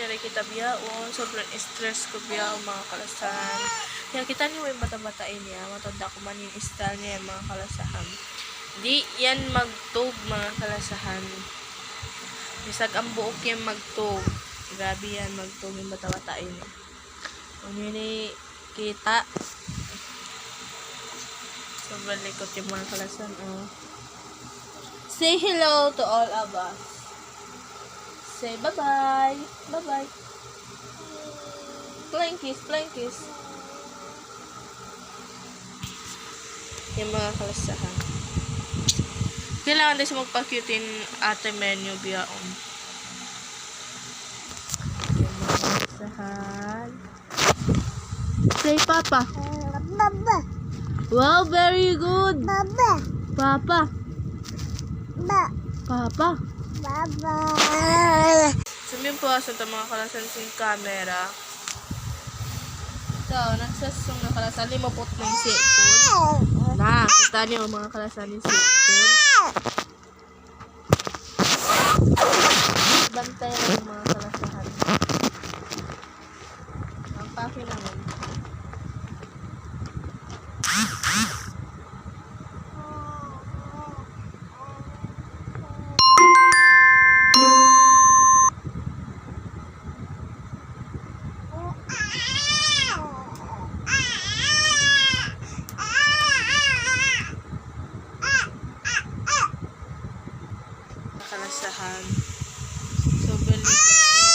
rin kita biyaon. Sobrang stress ko biyaon mga kalasan. Kaya kita niyo yung bata-batain niya. Matanda ko man yung style niya mga kalasahan. Di yan magtog mga kalasahan. Bisag ang buok yan magtog. Grabe yan magtog yung bata-batain niya. Kung yun kita. Sobrang likot yung mga kalasan. Say hello to all of us. Say bye-bye. Bye-bye. Flying kiss, flying kiss. Yung mga kalasahan. Kailangan din siya magpa-cutein ate menu biyaon. Yung mga kalasahan. Say papa. Baba. Wow, very good. Baba. Papa. Ba. Papa. Baba. Sabihin po sa mga kalasan sing camera. So, nagsasong na kalasan. Limapot na yung cellphone. Na, kita niyo mga kalasan yung cellphone. Bantay lang yung mga kalasahan. Ang paki naman. Kalasahan. Sobrang likot niya.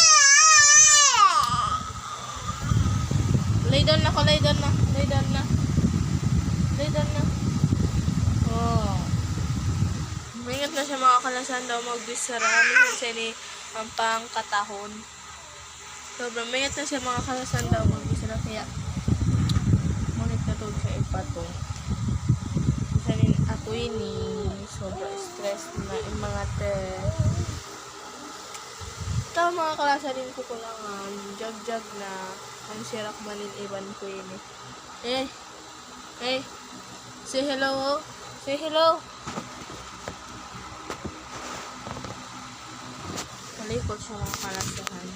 Lay down na ko, lay down na. Lay down na. Lay down na. Oh. Mingat na siya mga kalasahan daw magbisara. Mingat siya ni ang pangkatahon. Sobrang mingat na siya mga kalasahan daw magbisara. Kaya ngunit na to siya ipatong. Isa rin ako ini. Sobrang stress na yung mga ito mga kalasa din ko kulangan. Jag-jag na. Ang sirak manin iban ko yun eh. Say hello. Say hello. Kalikot siya mga kalasahan.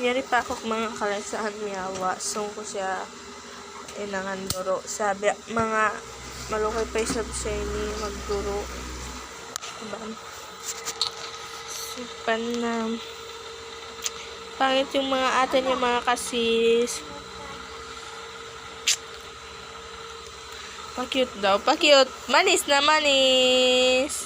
Yari pa ako mga kalasahan miyawa. Song ko siya inangan duro. Sabi, mga malukay pa isab siya ni magduro. Supan na. Pangit yung mga ate niya mga kasis. Pa-cute daw. Pa-cute. Manis na manis.